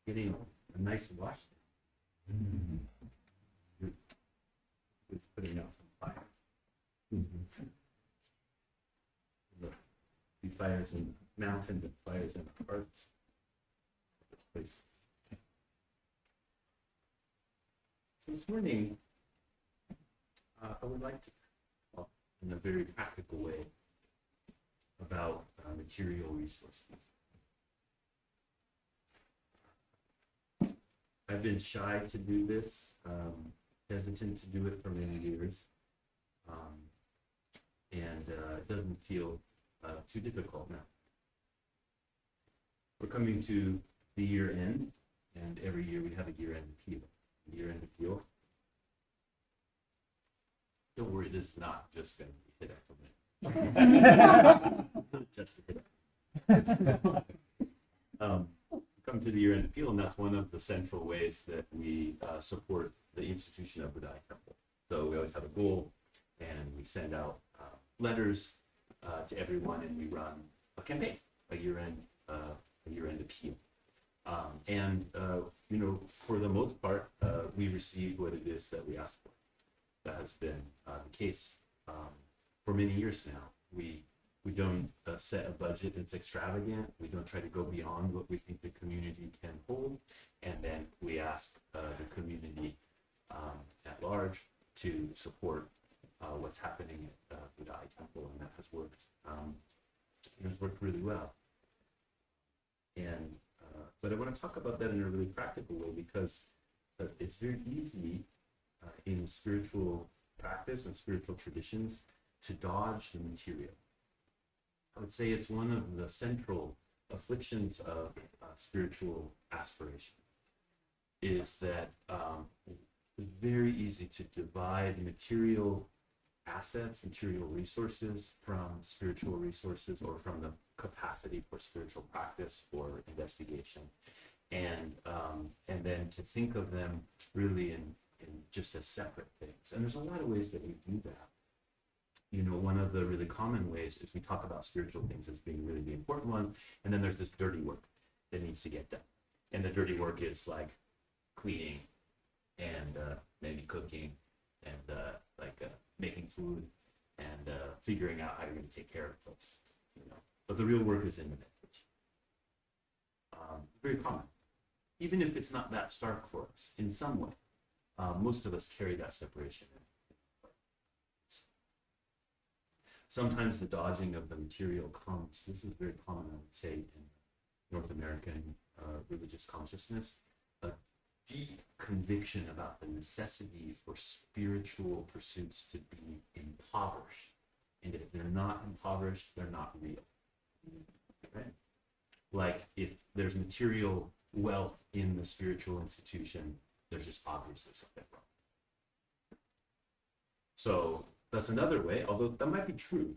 getting a nice wash. It's putting out some fires. Look, the fires in mountains and fires in hearts. Places. So this morning, I would like to talk in a very practical way about material resources. I've been shy to do this, hesitant to do it for many years, and it doesn't feel too difficult now. We're coming to the year end, and every year we have a year-end appeal. Year-end appeal. Don't worry, this is not just going to be hit after minute. Just to hit. Come to the year-end appeal, and that's one of the central ways that we support the institution of Buddha Temple. So we always have a goal, and we send out letters to everyone, and we run a campaign, a year-end appeal. For the most part, we receive what it is that we ask for. That has been the case for many years now. We don't set a budget that's extravagant. We don't try to go beyond what we think the community can hold. And then we ask the community at large to support what's happening at Buddha Temple, and that has worked. It's worked really well. And but I want to talk about that in a really practical way, because it's very easy in spiritual practice and spiritual traditions to dodge the material. I would say it's one of the central afflictions of spiritual aspiration, is that it's very easy to divide material assets, material resources from spiritual resources, or from the capacity for spiritual practice or investigation, and then to think of them really in just as separate things. And there's a lot of ways that we do that. One of the really common ways is we talk about spiritual things as being really the important ones, and then there's this dirty work that needs to get done. And the dirty work is like cleaning and maybe cooking and making food and figuring out how you're going to take care of the place. But the real work is in the meditation. Very common, even if it's not that stark for us in some way. Most of us carry that separation. Sometimes the dodging of the material comes, this is very common, I would say, in North American religious consciousness, a deep conviction about the necessity for spiritual pursuits to be impoverished. And if they're not impoverished, they're not real. Right? Like if there's material wealth in the spiritual institution, there's just obviously something wrong. So that's another way, although that might be true.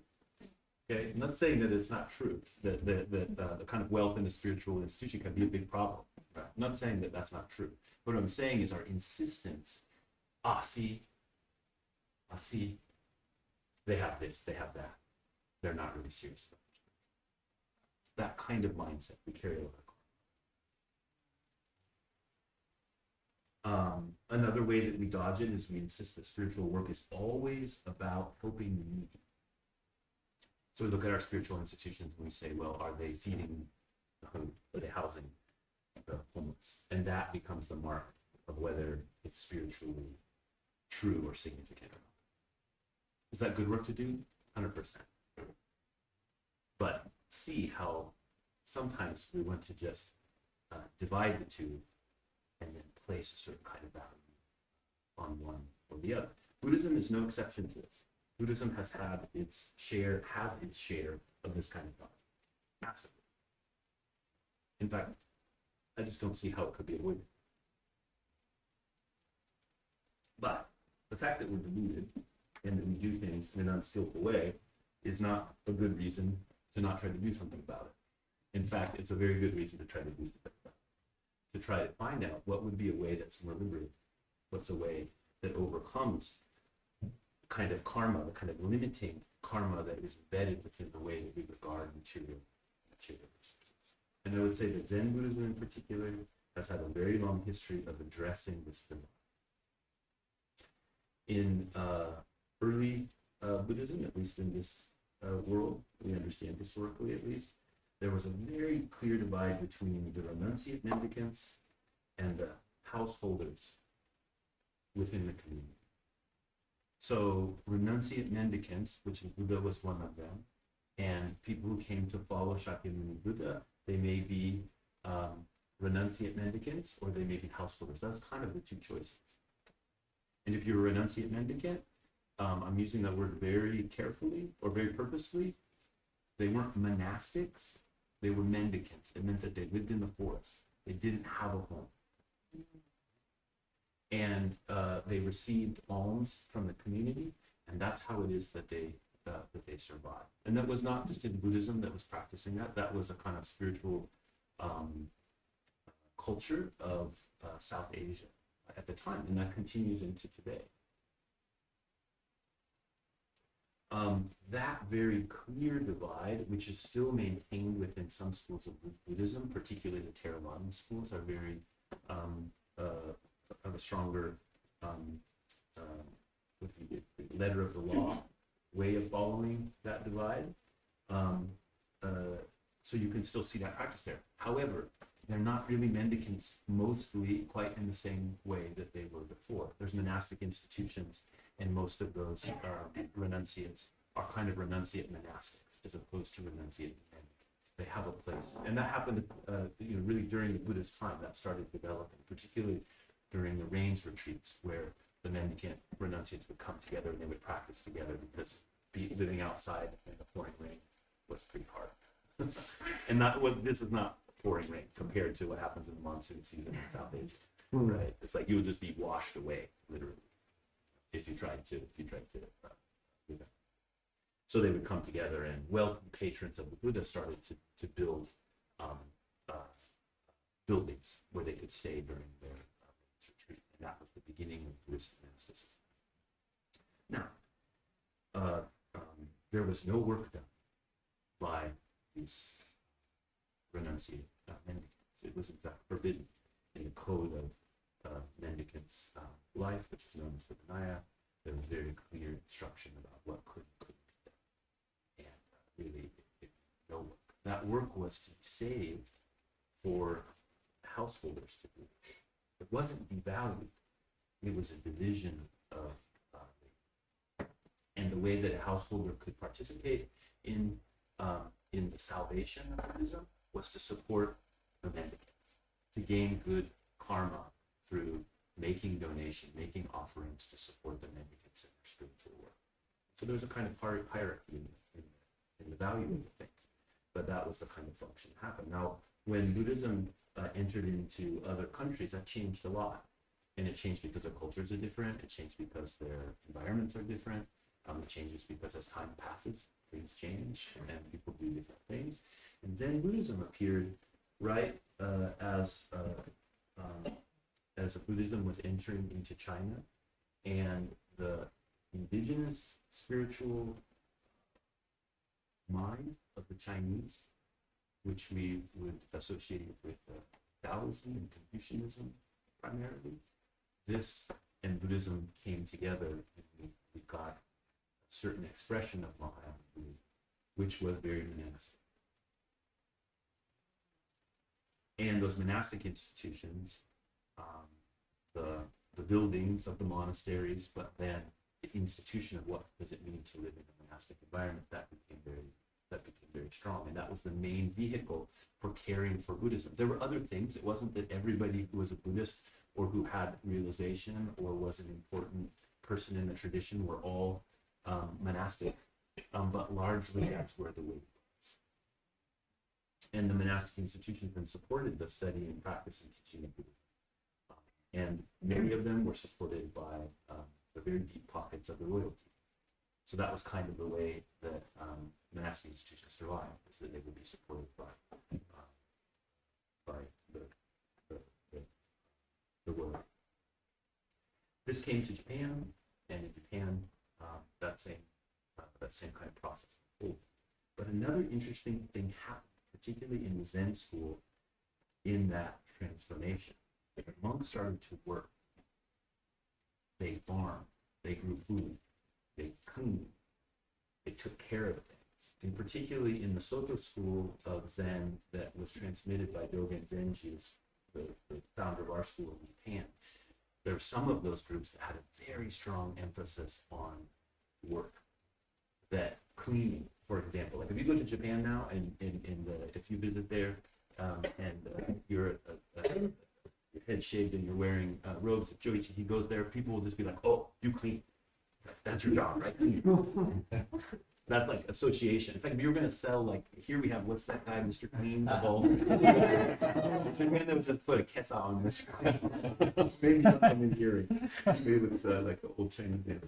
Okay, I'm not saying that it's not true, that the kind of wealth in a spiritual institution can be a big problem. Right? I'm not saying that that's not true. What I'm saying is our insistence, see, they have this, they have that. They're not really serious about it. It's that kind of mindset we carry a lot of. Another way that we dodge it is we insist that spiritual work is always about helping the needy. So we look at our spiritual institutions and we say, well, are they feeding the hungry? Are they housing the homeless? And that becomes the mark of whether it's spiritually true or significant or not. Is that good work to do? 100%. But see how sometimes we want to just divide the two and then place a certain kind of value on one or the other. Buddhism is no exception to this. Buddhism has its share of this kind of thought, massively. In fact, I just don't see how it could be avoided. But the fact that we're deluded and that we do things in an unskillful way is not a good reason to not try to do something about it. In fact, it's a very good reason to try to do something about it. To try to find out what would be a way that's more liberating. What's a way that overcomes kind of karma, the kind of limiting karma that is embedded within the way that we regard material resources. And I would say that Zen Buddhism in particular has had a very long history of addressing this dilemma. In early Buddhism, at least in this world, we understand historically at least, there was a very clear divide between the renunciate mendicants and the householders within the community. So renunciate mendicants, which Buddha was one of them, and people who came to follow Shakyamuni Buddha, they may be renunciate mendicants or they may be householders. That's kind of the two choices. And if you're a renunciate mendicant, I'm using that word very carefully or very purposefully. They weren't monastics, they were mendicants. It meant that they lived in the forest. They didn't have a home. And they received alms from the community, and that's how it is that they survived. And that was not just in Buddhism that was practicing that. That was a kind of spiritual culture of South Asia at the time, and that continues into today. That very clear divide, which is still maintained within some schools of Buddhism, particularly the Theravada schools, are very of a stronger letter of the law way of following that divide. So you can still see that practice there. However, they're not really mendicants mostly quite in the same way that they were before. There's monastic institutions, and most of those renunciates are kind of renunciate monastics as opposed to renunciate mendicants. They have a place, and that happened, really during the Buddhist time. That started developing, particularly during the rains retreats, where the mendicant renunciates would come together and they would practice together, because living outside in the pouring rain was pretty hard. And this is not pouring rain compared to what happens in the monsoon season in South Asia, right? It's like you would just be washed away, literally, if you tried to do that. So they would come together, and wealthy patrons of the Buddha started to build buildings where they could stay during their retreat, and that was the beginning of Buddhist monasticism. Now, there was no work done by these renunciate mendicants. It was in fact forbidden in the code of mendicants' life, which is known as the Vinaya. There was very clear instruction about what could and couldn't be done, and really no work. That work was to be saved for householders to do. It wasn't devalued. It was a division of labor. And the way that a householder could participate in the salvation of Buddhism was to support the mendicants, to gain good karma through making donation, making offerings to support the mendicants in their spiritual work. So there's a kind of hierarchy in the value of the things, but that was the kind of function that happened. Now, when Buddhism entered into other countries, that changed a lot. And it changed because their cultures are different, it changed because their environments are different, it changes because as time passes, things change and people do different things. And then Buddhism appeared right as Buddhism was entering into China, and the indigenous spiritual mind of the Chinese, which we would associate with Taoism and Confucianism primarily, this and Buddhism came together, and we got a certain expression of Mahayana Buddhism, which was very monastic. And those monastic institutions, the buildings of the monasteries, but then the institution of what does it mean to live in a monastic environment, that became very strong, and that was the main vehicle for caring for Buddhism. There were other things. It wasn't that everybody who was a Buddhist or who had realization or was an important person in the tradition were all monastic, but largely that's where the weight was. And the monastic institutions then supported the study and practice and teaching of Buddhism. And many of them were supported by the very deep pockets of the royalty. So that was kind of the way that monastic institutions survived, is that they would be supported by the royalty. This came to Japan, and in Japan, that same kind of process unfolded. But another interesting thing happened, particularly in the Zen school, in that transformation. The monks started to work. They farmed, they grew food, they cleaned, they took care of things. And particularly in the Soto school of Zen that was transmitted by Dogen Zenji, the founder of our school in Japan, there were some of those groups that had a very strong emphasis on work. That cleaning, for example, like if you go to Japan now and if you visit there you're your head shaved and you're wearing robes, Joichi, he goes there, people will just be like, oh, you clean. That's your job, right? Clean. That's like association. In fact, if you were going to sell, like, here we have, what's that guy, Mr. Clean, the ball? Japan, they would just put a kesa on Mr. Clean. Maybe not something hearing. Maybe it's like an old Chinese name.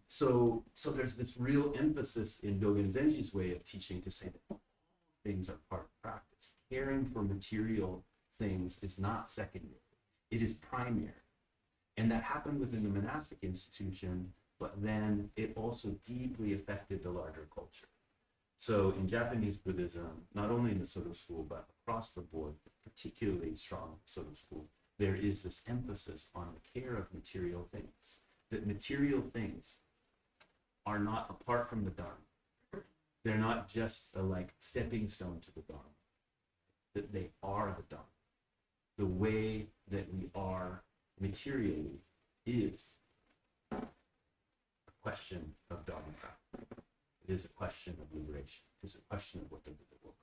So there's this real emphasis in Dogen Zenji's way of teaching to say that all things are part of practice. Caring for material things is not secondary. It is primary. And that happened within the monastic institution, but then it also deeply affected the larger culture. So in Japanese Buddhism, not only in the Soto school, but across the board, particularly strong Soto school, there is this emphasis on the care of material things. That material things are not apart from the Dharma. They're not just a like stepping stone to the Dharma. That they are the Dharma. The way that we are materially is a question of Dharma practice. It is a question of liberation. It is a question of what the Buddha will.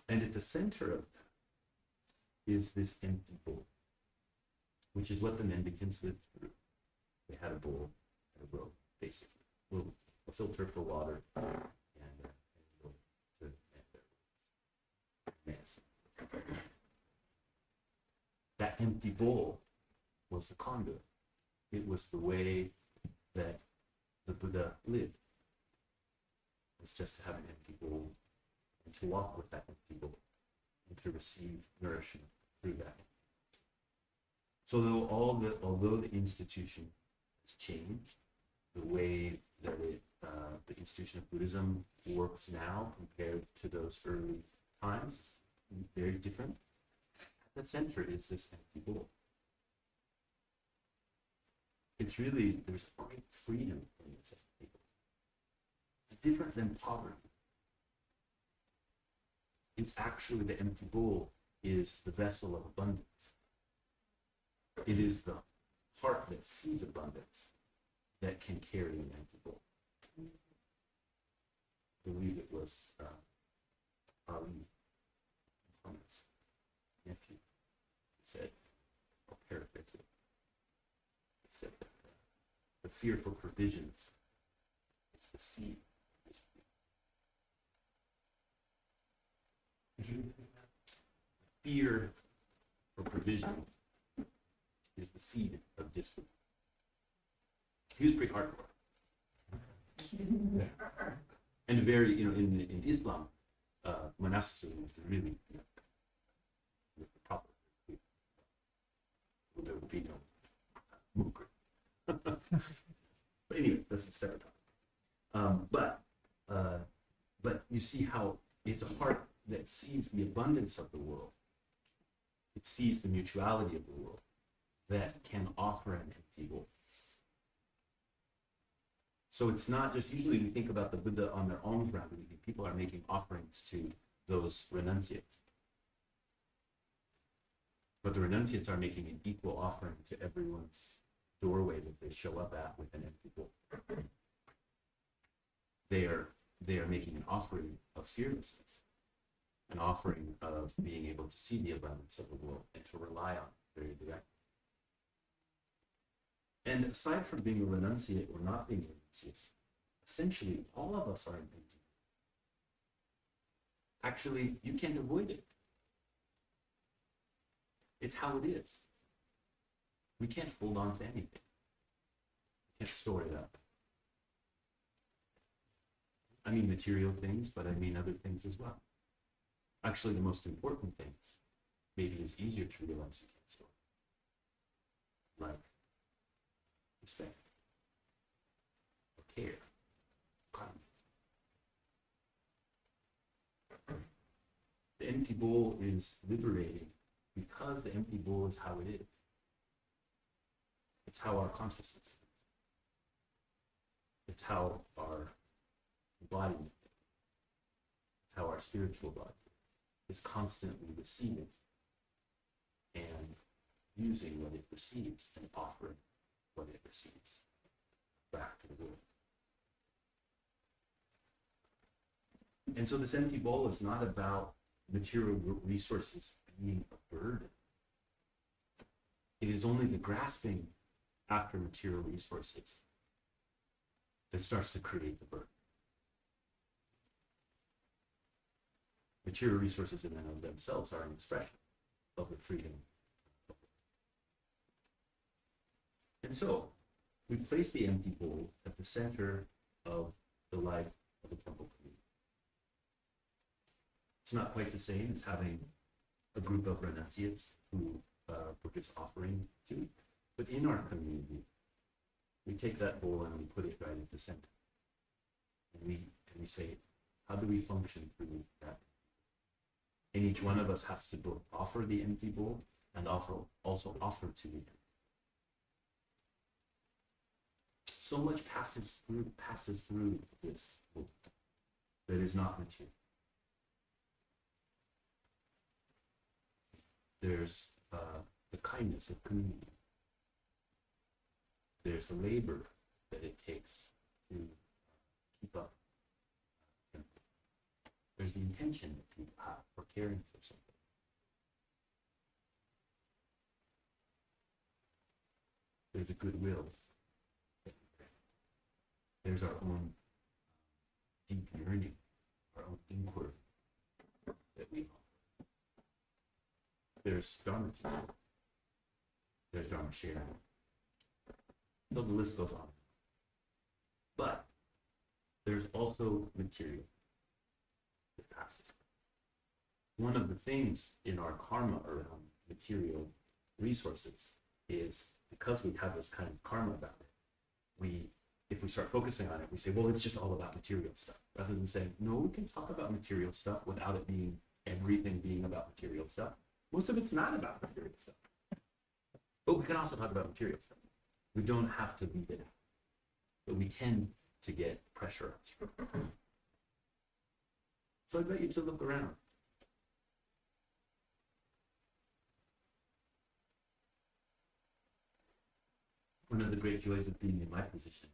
And at the center of that is this empty bowl, which is what the mendicants lived through. They had a bowl and a rope, basically, a filter for water, and a rope to mend their robes. That empty bowl was the conduit. It was the way that the Buddha lived. It was just to have an empty bowl and to walk with that empty bowl and to receive nourishment through that. So although the institution has changed, the way that the institution of Buddhism works now compared to those early times is very different. At the center is this empty bowl. It's really, there's great freedom in this empty bowl. It's different than poverty. It's actually the empty bowl is the vessel of abundance. It is the heart that sees abundance that can carry an empty bowl. I believe it was Ali Muhammad's nephew who said, I'll paraphrase it. He said that the fear for provisions is the seed of this fear for provision is the seed of discipline. He was pretty hardcore. And very, in Islam, monasticism is really the proper. There would be no mukri. But anyway, that's a separate topic. But you see how it's a heart that sees the abundance of the world. It sees the mutuality of the world that can offer an empty bowl. So it's not just, usually we think about the Buddha on their alms round, we think people are making offerings to those renunciates. But the renunciates are making an equal offering to everyone's doorway that they show up at with an empty bowl. They are making an offering of fearlessness, an offering of being able to see the abundance of the world and to rely on it very directly. And aside from being a renunciate or not being a renunciate, essentially all of us are an empty. Actually, you can't avoid it. It's how it is. We can't hold on to anything. We can't store it up. I mean material things, but I mean other things as well. Actually, the most important things maybe is easier to realize you can't store. Like respect, or care, kindness. The empty bowl is liberating because the empty bowl is how it is. It's how our consciousness is. It's how our body, it's how our spiritual body is constantly receiving and using what it receives and offering what it receives back to the world. And so this empty bowl is not about material resources being a burden. It is only the grasping after material resources that starts to create the burden. Material resources in and of themselves are an expression of the freedom. And so, we place the empty bowl at the center of the life of the temple community. It's not quite the same as having a group of renunciates who we're just offering to, but in our community, we take that bowl and we put it right at the center. And we say, how do we function through that? And each one of us has to both offer the empty bowl and also offer to the empty. So much passes through this bowl that is not material. There's the kindness of community. There's the labor that it takes to keep up. There's the intention that people have for caring for something. There's a goodwill. There's our own deep yearning, our own inquiry that we offer. There's Dharma teaching. There's Dharma sharing. So the list goes on. But there's also material that passes. One of the things in our karma around material resources is because we have this kind of karma about it, if we start focusing on it, we say, well, it's just all about material stuff. Rather than saying, no, we can talk about material stuff without it being everything being about material stuff. Most of it's not about material stuff. But we can also talk about material stuff. We don't have to leave it out. But we tend to get pressure. So I invite you to look around. One of the great joys of being in my position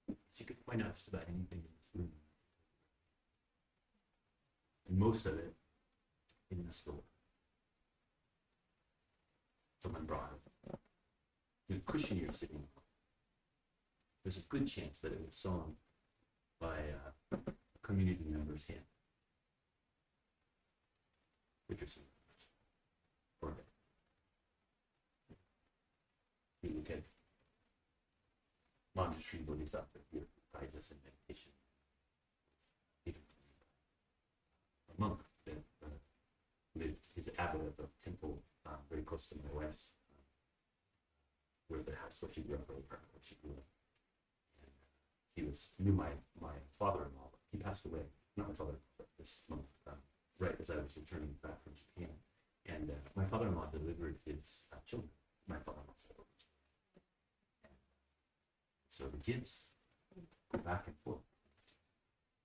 is you can point out just about anything in this room. And most of it in the store. Someone brought it. The cushion you're sitting on, there's a good chance that it was sewn by a community member's hand. Interesting. Or you look at Manjushri Bodhisattva here, who guides us in meditation. It's given to me by a monk that lived, is abbot of a temple very close to my wife's, where the house where she grew up, really part of where she grew up. And he knew my father-in-law. He passed away, not my father, but this month, right as I was returning back from Japan. And my father-in-law delivered his children. My father-in-law said, so the gifts go back and forth.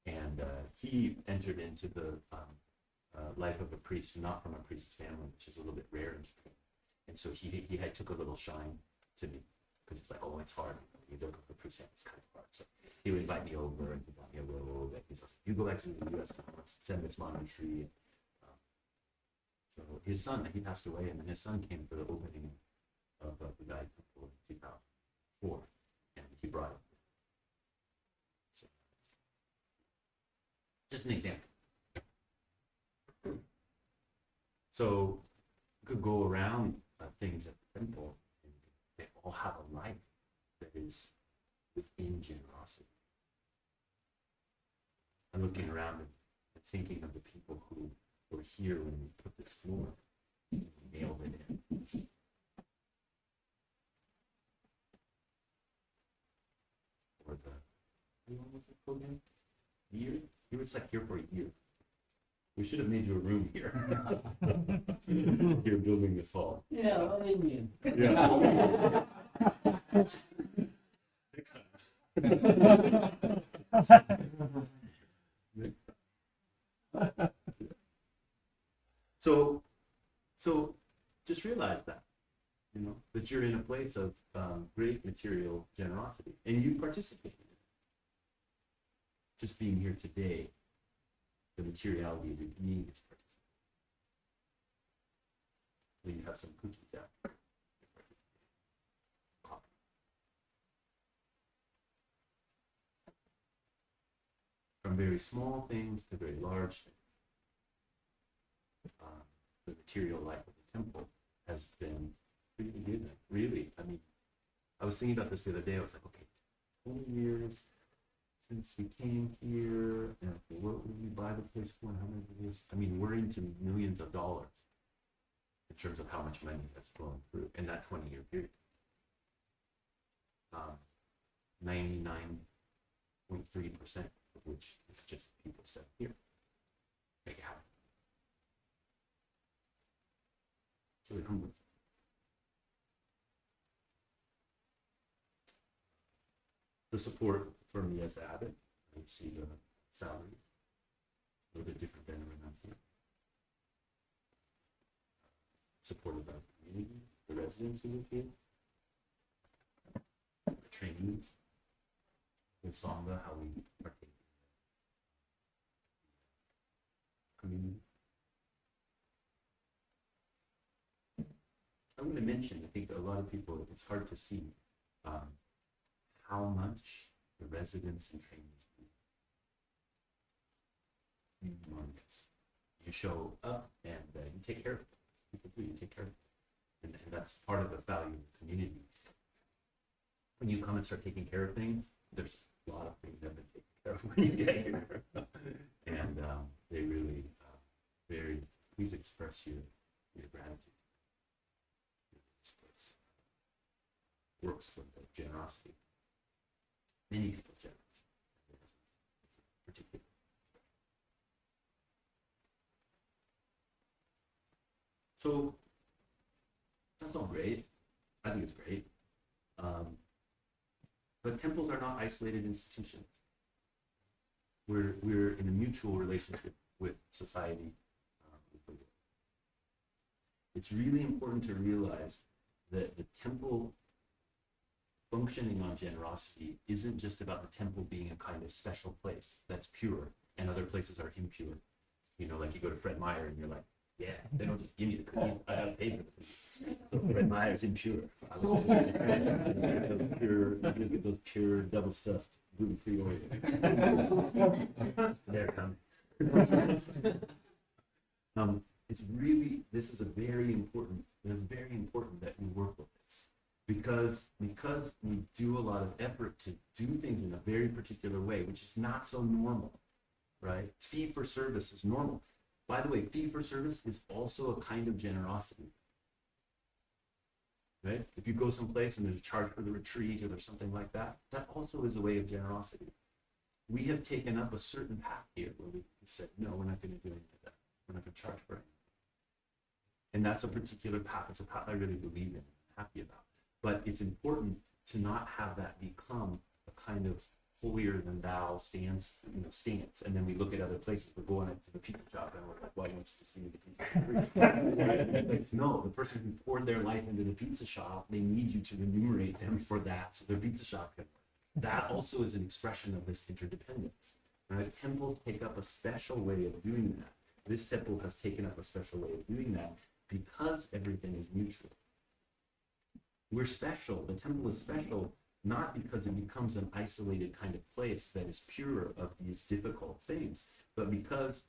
And he entered into the life of a priest, not from a priest's family, which is a little bit rare in Japan. And so he took a little shine to me, because it's like, oh, it's hard. You don't go to the priest family, it's kind of hard. So he would invite me over and he bought me a robe. And he's like, you go back to the U.S. now, let's send this monastery. So his son, he passed away, and then his son came for the opening of the Buddha Temple in 2004. And he brought it. So, just an example. So you could go around things at the temple, and they all have a life that is within generosity. I'm looking around and thinking of the people who were here when we put this floor, and we nailed it in. Or what was it called again? Year? He was like here for a year. We should have made you a room here. You're building this hall. Yeah, well, Indian. Yeah. Next time. Next time. So just realize that, that you're in a place of great material generosity, and you participate in it. Just being here today, the materiality of your being is participating. When you have some cookies out, you're participating. From very small things to very large things. The material life of the temple has been pretty good. Really, I mean, I was thinking about this the other day. I was like, okay, 20 years since we came here, and what would we buy the place for, and how much it is? I mean, we're into millions of dollars in terms of how much money has flown through in that 20-year period. 99.3% of which is just people set here. Make it happen. It's really humbling. The support for me as the abbot, I see the salary a little bit different than everyone else here. Support of the community, the residents who live here, the trainees, the Sangha, how we partake in the community. I'm going to mention, I think a lot of people, it's hard to see how much the residents and trainees do. Humongous. You show up and you take care of it. People do, you take care of it. And that's part of the value of the community. When you come and start taking care of things, there's a lot of things that have been taken care of when you get here. And they really, please express your gratitude. This place works with the generosity. Many people generous. It's particularly special. So that's all great. I think it's great. But temples are not isolated institutions. We're in a mutual relationship with society. It's really important to realize that the temple functioning on generosity isn't just about the temple being a kind of special place that's pure and other places are impure. Like you go to Fred Meyer and you're like, yeah, they don't just give you the cookies. I gotta pay for the cookies. Fred Meyer's impure. I just get those pure double stuffed gluten-free Oreos. They're coming. This is very important. It's very important that we work with this. Because we do a lot of effort to do things in a very particular way, which is not so normal, right? Fee for service is normal. By the way, fee for service is also a kind of generosity, right? If you go someplace and there's a charge for the retreat or there's something like that, that also is a way of generosity. We have taken up a certain path here where we said, no, we're not going to do any of that. We're not going to charge for it. And that's a particular path. It's a path I really believe in, happy about. But it's important to not have that become a kind of holier than thou stance. And then we look at other places. We're going to the pizza shop and we're like, why don't you just see the pizza free? No, the person who poured their life into the pizza shop, they need you to remunerate them for that, so their pizza shop can work. That also is an expression of this interdependence. Right? Temples take up a special way of doing that. This temple has taken up a special way of doing that because everything is mutual. We're special. The temple is special not because it becomes an isolated kind of place that is pure of these difficult things, but because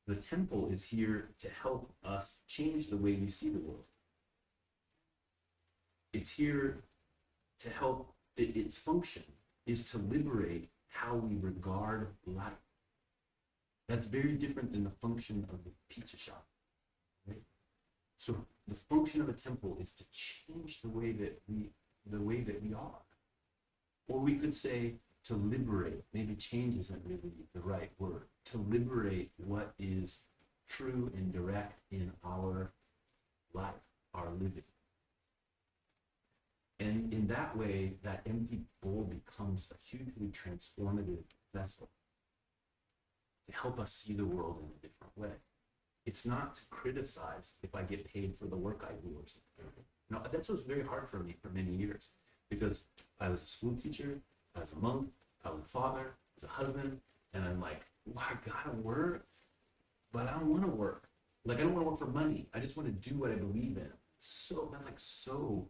the temple is here to help us change the way we see the world. It's here to help, its function is to liberate how we regard life. That's very different than the function of the pizza shop. Right? So the function of a temple is to change the way that we are. Or we could say to liberate, maybe change isn't really the right word, to liberate what is true and direct in our life, our living. And in that way, that empty bowl becomes a hugely transformative vessel to help us see the world in a different way. It's not to criticize if I get paid for the work I do or something. No, that was very hard for me for many years, because I was a school teacher, I was a monk, I was a father, I was a husband, and I'm like, well, I gotta work, but I don't want to work. Like, I don't want to work for money. I just want to do what I believe in. So that's like so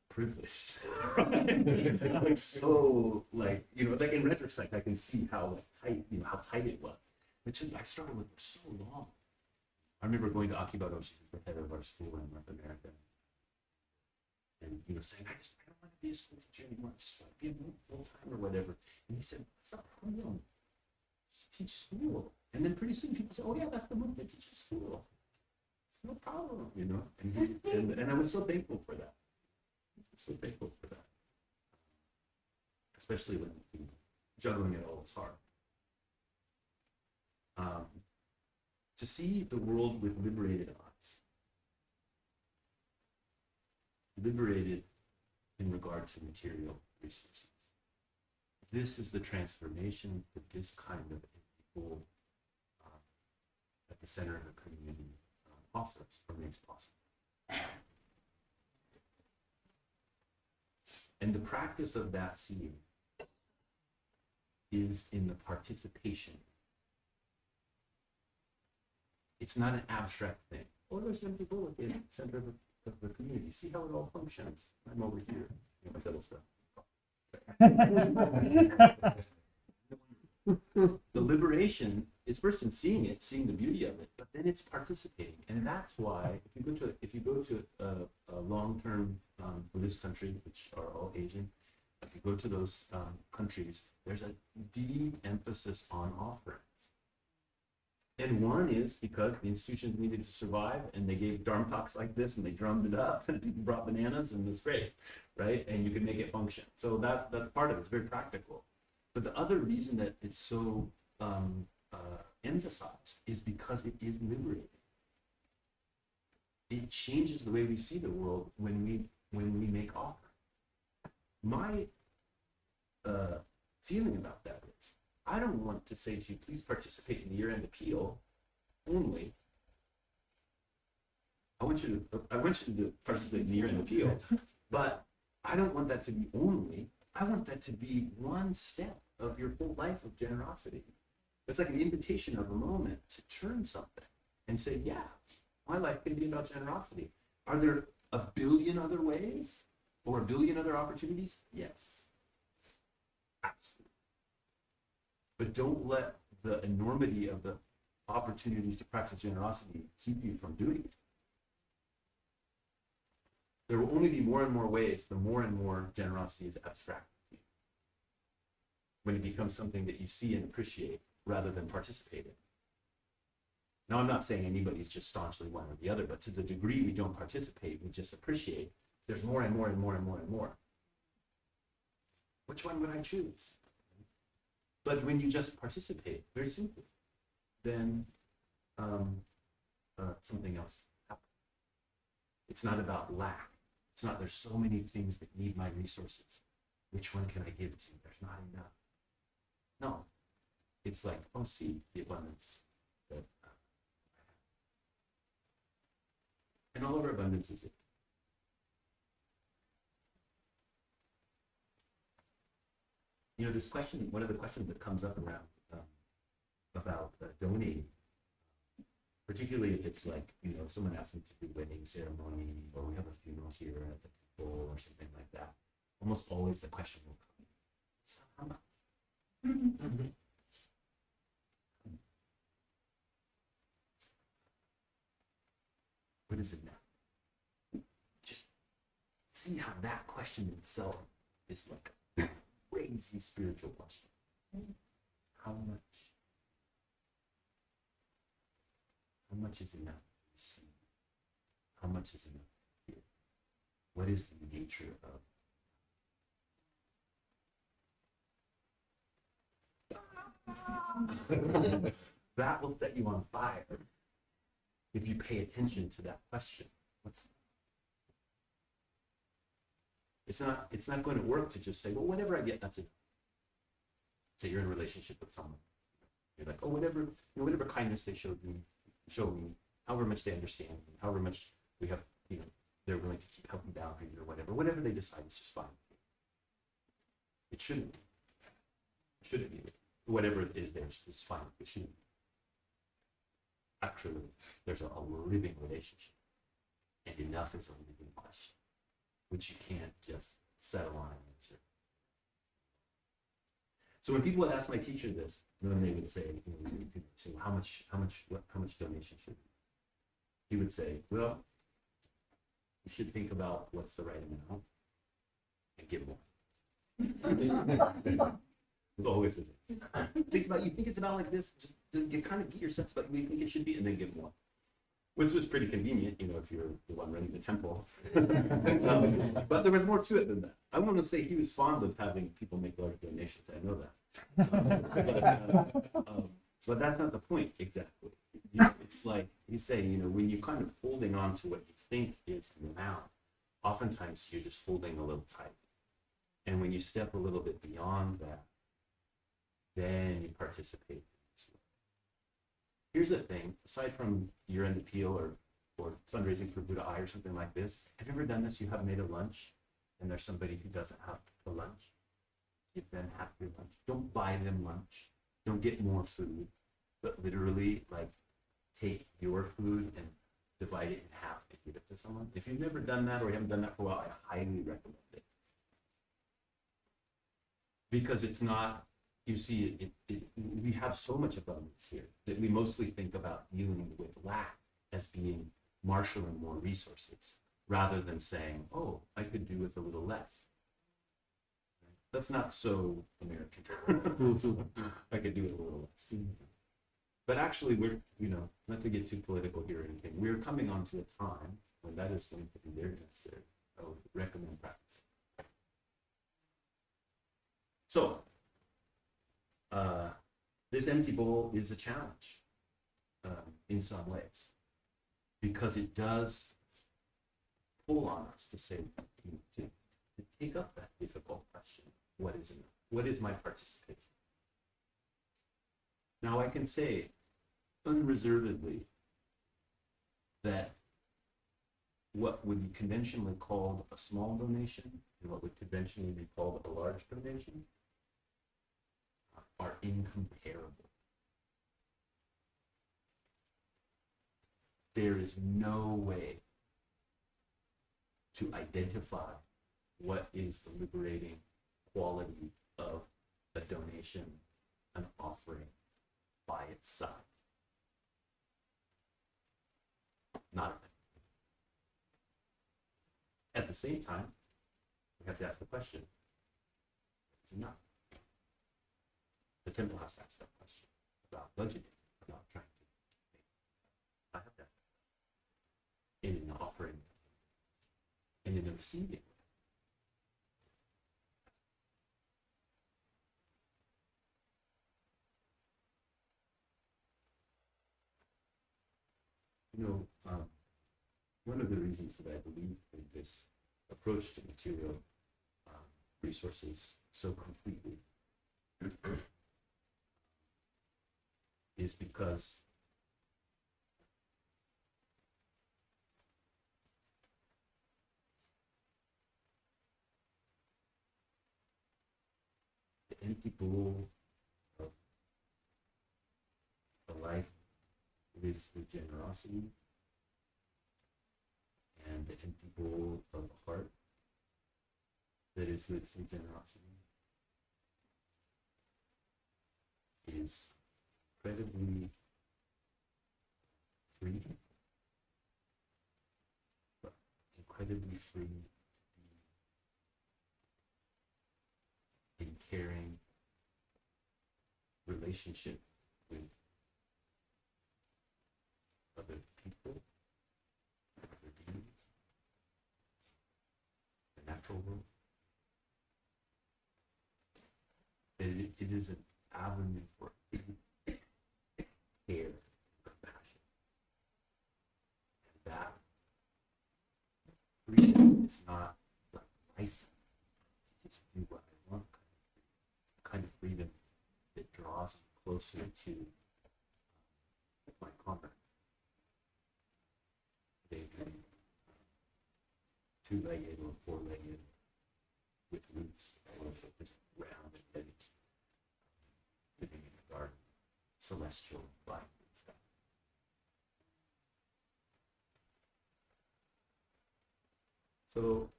privileged, right? Like so, like, you know, like in retrospect, I can see how like tight, you know, how tight it was. I struggled with it for so long. I remember going to Akibado, she was the head of our school in North America, and you know, saying, I don't want to be a school teacher anymore. I just want to be a monk full time or whatever. And he said, that's not a problem. Just teach school. And then pretty soon people say, oh yeah, that's the monk that teaches school. It's no problem, you know. And I was so thankful for that. So thankful for that, especially when juggling it all is hard. To see the world with liberated eyes, liberated in regard to material resources. This is the transformation that this kind of people at the center of the community offers or makes possible. And the practice of that seeing is in the participation. It's not an abstract thing. Oh, there's some people at the center of the community. See how it all functions. I'm over here. You know, my little stuff. The liberation is first in seeing it, seeing the beauty of it, but then it's participating. And that's why if you go to a long-term Buddhist country, which are all Asian, if you go to those countries, there's a deep emphasis on offerings. And one is because the institutions needed to survive, and they gave dharma talks like this, and they drummed it up, and people brought bananas, and it's great, right? And you can make it function. So that's part of it. It's very practical. But the other reason that it's so emphasized is because it is liberating. It changes the way we see the world when we make offerings. My feeling about that is, I don't want to say to you, please participate in the year-end appeal only. I want you to participate in the year-end appeal, but I don't want that to be only. I want that to be one step of your whole life of generosity. It's like an invitation of a moment to turn something and say, yeah, my life can be about generosity. Are there a billion other ways or a billion other opportunities? Yes, absolutely. But don't let the enormity of the opportunities to practice generosity keep you from doing it. There will only be more and more ways, the more and more generosity is abstract. When it becomes something that you see and appreciate rather than participate in. Now, I'm not saying anybody's just staunchly one or the other, but to the degree we don't participate, we just appreciate, there's more and more and more and more and more. Which one would I choose? But when you just participate, very simply, then something else happens. It's not about lack. It's not, there's so many things that need my resources. Which one can I give to? There's not enough. No. It's like, oh, see the abundance that I have. And all of our abundance is different. You know, this question, one of the questions that comes up around about donating, particularly if it's like, you know, if someone asks me to do wedding ceremony, or we have a funeral here at the temple or something like that, almost always the question will come, so how much? What is it now? Just see how that question itself is like a crazy spiritual question. How much? How much is enough to receive? How much is enough to give? What is the nature of? That will set you on fire if you pay attention to that question. It's not going to work to just say, well, whatever I get, that's it. Say you're in a relationship with someone. You're like, oh, whatever kindness they show me, however much they understand me, however much we have, they're willing to keep helping boundaries or whatever they decide is just fine. It shouldn't be. It shouldn't be. Whatever it is there is fine. It shouldn't be. Actually, there's a living relationship, and enough is a living question, which you can't just settle on an answer. So when people would ask my teacher this, then they would say, well, how much donation should be? He would say, well, you should think about what's the right amount and give more. It always is. You think it's about like this, just kind of get your sense about what you think it should be, and then give more. Which was pretty convenient, if you're the one running the temple. But there was more to it than that. I want to say he was fond of having people make large donations. I know that. But that's not the point exactly. It's like you say, when you're kind of holding on to what you think is the amount, oftentimes you're just holding a little tight. And when you step a little bit beyond that, then you participate. Here's the thing, aside from year-end appeal or fundraising for Buddha Eye or something like this, have you ever done this? You have made a lunch and there's somebody who doesn't have the lunch. Give them half your lunch. Don't buy them lunch. Don't get more food, but literally take your food and divide it in half and give it to someone. If you've never done that or you haven't done that for a while, I highly recommend it. Because it's not, you see, we have so much abundance here that we mostly think about dealing with lack as being marshaling more resources rather than saying, oh, I could do with a little less. That's not so American. I could do with a little less. But actually, we're, not to get too political here or anything, we're coming onto a time when that is going to be very necessary. I would recommend practicing. So, this empty bowl is a challenge in some ways, because it does pull on us to say, to take up that difficult question, what is enough? What is my participation? Now I can say unreservedly that what would be conventionally called a small donation and what would conventionally be called a large donation are incomparable. There is no way to identify what is the liberating quality of a donation, an offering, by its size. Not at the same time, we have to ask the question, is enough? The temple has to ask that question about budgeting, about trying to make. I have that in an offering and in the receiving. One of the reasons that I believe in this approach to material resources so completely is because the empty bowl of a life lives with generosity, and the empty bowl of a heart that is lived through generosity is incredibly free, but incredibly free to be in caring relationship with other people, other beings, the natural world. It is an avenue for that draws closer to my comrades. They've been two-legged or four-legged with roots or just round and heavy, living in the garden, celestial light and stuff. So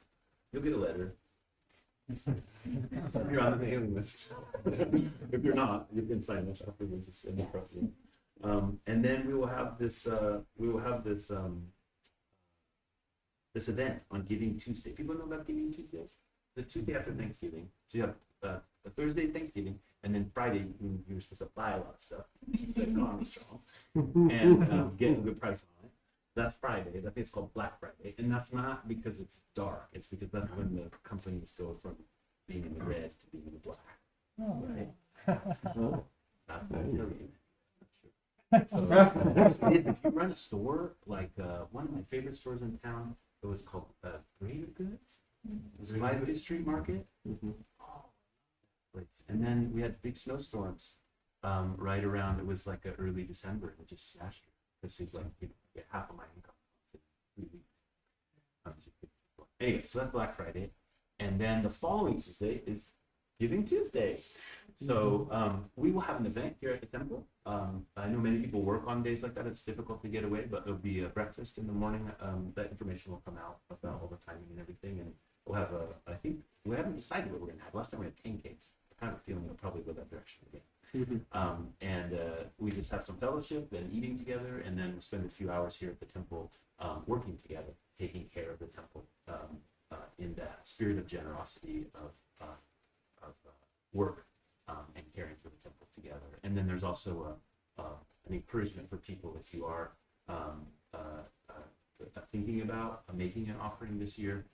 you'll get a letter. If you're on the mailing list. If you're not, you can sign up afterwards. Just send it across to you. And then we will have this. This event on Giving Tuesday. People know about Giving Tuesday? It's the Tuesday after Thanksgiving. So you have Thursday's Thanksgiving, and then Friday you're supposed to buy a lot of stuff, keep the economy strong, and get a good price on it. That's Friday. I think it's called Black Friday, and that's not because it's dark. It's because that's when the companies go from being in the red to being in the black. Right? Well, that's what I'm telling you. So if you run a store, like one of my favorite stores in town, it was called Greater Goods. It was by the Street Market. Oh, and then we had big snowstorms right around. It was like early December, and it just smashed her because she's like, you know, get half of my income in 3 weeks. Anyway, so that's Black Friday, and then the following Tuesday is Giving Tuesday. So we will have an event here at the temple. I know many people work on days like that. It's difficult to get away, but there'll be a breakfast in the morning. That information will come out about all the timing and everything. And we'll have I think we haven't decided what we're going to have. Last time we had pancakes. I kind of feeling we'll probably go that direction again. And we just have some fellowship and eating together, and then we'll spend a few hours here at the temple working together, taking care of the temple in that spirit of generosity of work and caring for the temple together. And then there's also an encouragement for people if you are thinking about making an offering this year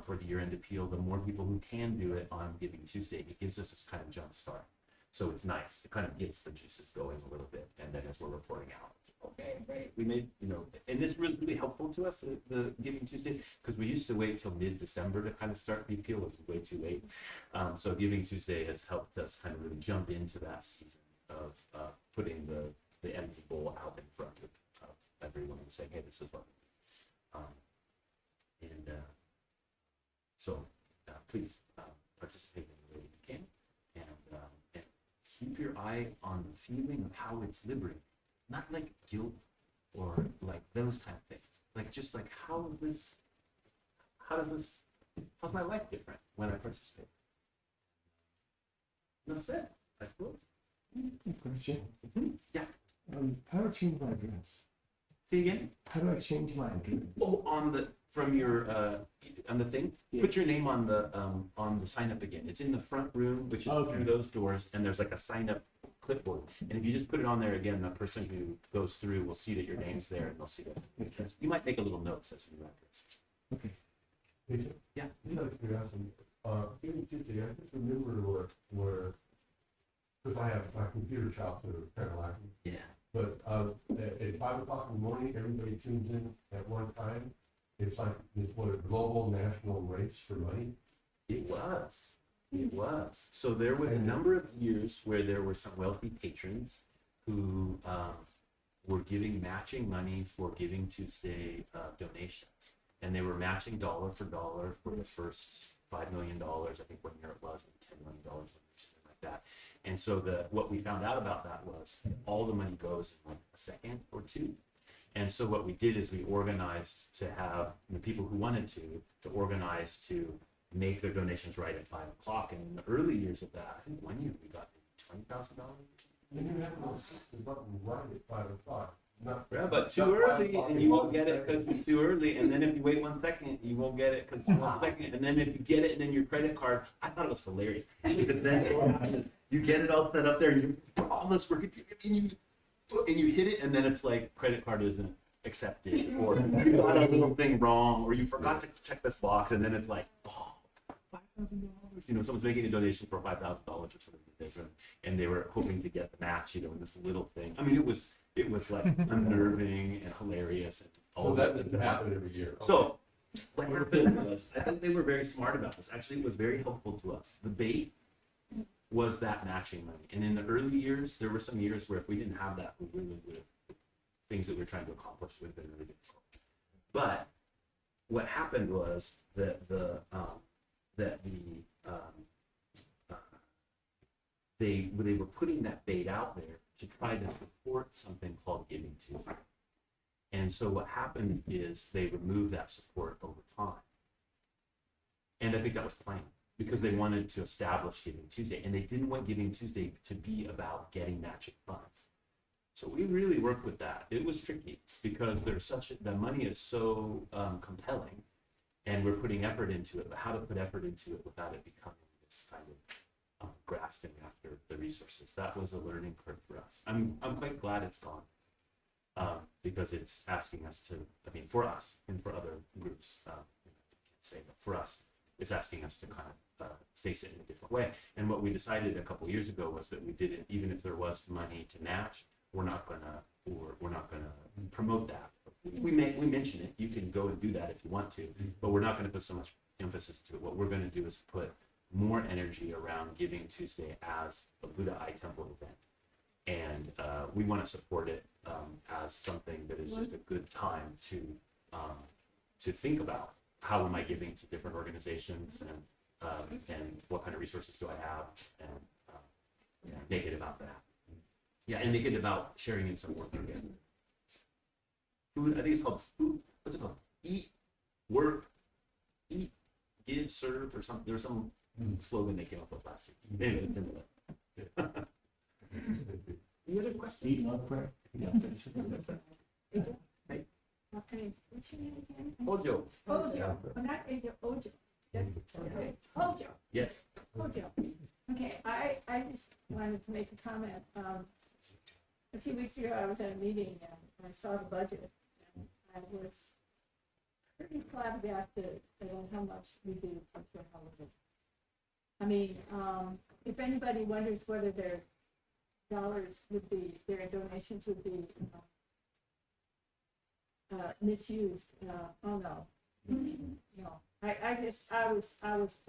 for the year-end appeal. The more people who can do it on Giving Tuesday, it gives us this kind of jump start. So it's nice. It kind of gets the juices going a little bit. And then as we're reporting out, it's okay, great. We made, you know, and this was really helpful to us, the Giving Tuesday, because we used to wait till mid-December to kind of start the appeal. It was way too late. So Giving Tuesday has helped us kind of really jump into that season of putting the empty bowl out in front of everyone and saying, hey, this is what we need. So please participate in the way you can. And keep your eye on the feeling of how it's liberating, not like guilt or like those kind of things. Like just like how's my life different when I participate? That's it, I suppose. Question. Yeah. How do I change my address? See again? How do I change my address? Oh, from your on the thing. Yeah. Put your name on the sign up again. It's in the front room, which is through those doors, and there's like a sign up clipboard. And if you just put it on there again, the person who goes through will see that your name's there, and they'll see that. Okay. You might make a little note that says your address. Okay. Yeah. Just out of curiosity, Giving Tuesday, I just remember where because I have my computer shops that are kind of lacking. Yeah. But at 5 o'clock in the morning, everybody tunes in at one time. It's like it's what a global national race for money. It was. So there was a number of years where there were some wealthy patrons who were giving matching money for Giving Tuesday donations, and they were matching dollar for dollar for the first $5 million. I think 1 year it was, and $10 million, something like that. And so what we found out about that was all the money goes in like a second or two. And so what we did is we organized to have the people who wanted to organize to make their donations right at 5 o'clock. And in the early years of that, I think 1 year we got $20,000. And you have the button right at 5 o'clock. Yeah, but too early, and you won't get it because it's too early. And then if you wait 1 second, you won't get it because it's 1 second. And then if you get it, and then your credit card, I thought it was hilarious. Because then you get it all set up there, and you put all this work, and you hit it, and then it's like credit card isn't accepted, or you got a little thing wrong, or you forgot to check this box, and then it's like, oh, $5,000. You know, someone's making a donation for $5,000 or something, and they were hoping to get the match, you know, in this little thing. I mean, it was like unnerving and hilarious. And all so that doesn't happen every year. Okay. So what happened was, I think they were very smart about this. Actually, it was very helpful to us. The bait was that matching money. And in the early years, there were some years where if we didn't have that, we really would have, things that we were trying to accomplish would have been really difficult. But what happened was that they were putting that bait out there to try to support something called Giving Tuesday. And so what happened is they removed that support over time. And I think that was planned because they wanted to establish Giving Tuesday, and they didn't want Giving Tuesday to be about getting matching funds. So we really worked with that. It was tricky because the money is so compelling, and we're putting effort into it, but how to put effort into it without it becoming this kind of grasping after the resources. That was a learning curve for us. I'm quite glad it's gone because it's asking us to, for us and for other groups, I can't say, but for us, it's asking us to kind of face it in a different way. And what we decided a couple years ago was that we didn't, even if there was money to match, we're not gonna promote that. We mention it. You can go and do that if you want to, but we're not going to put so much emphasis to it. What we're going to do is put more energy around Giving Tuesday as a Buddha Eye Temple event, and we want to support it as something that is just a good time to think about how am I giving to different organizations, and what kind of resources do I have, and make it about that. Yeah, and make it about sharing and supporting together. Food, I think it's called food. What's it called? Eat, work, eat, give, serve, or something. There was some slogan they came up with last year. Anyway, it's in there. Any other questions? Eat, love, pray. Hey. Okay, what's your name again? Ojo. Ojo. Oh, not Ejo, Ojo. Okay. Ojo. Yes. Ojo. Okay, I just wanted to make a comment. A few weeks ago, I was at a meeting and I saw the budget, and I was pretty flabbergasted at how much we do for Halloween. I mean, if anybody wonders whether their dollars would be, their donations would be misused, oh no, no. I was.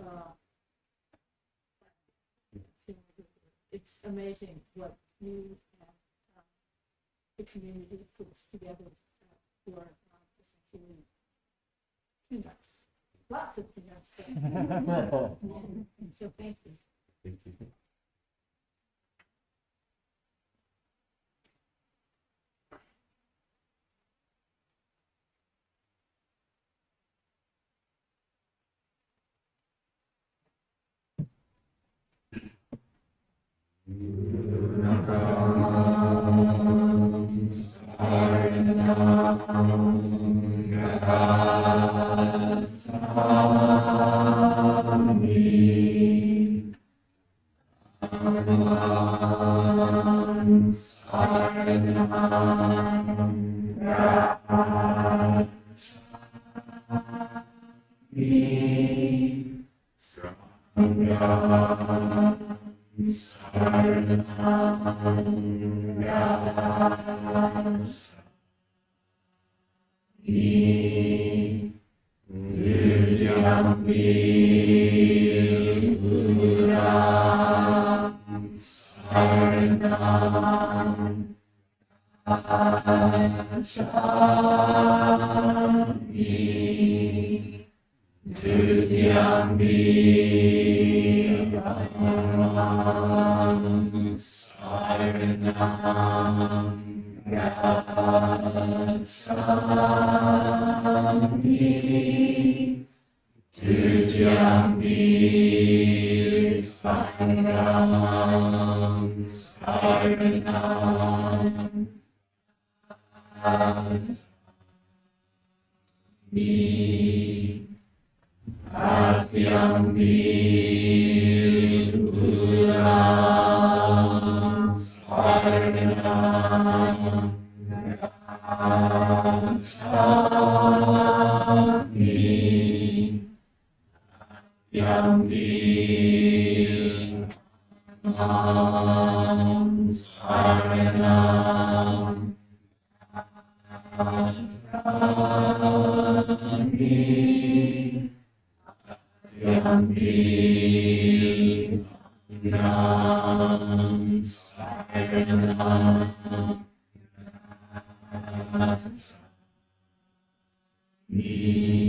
It's amazing what you and the community puts together for essentially peanuts. Lots of peanuts. So thank you. Thank you. Saranam Me.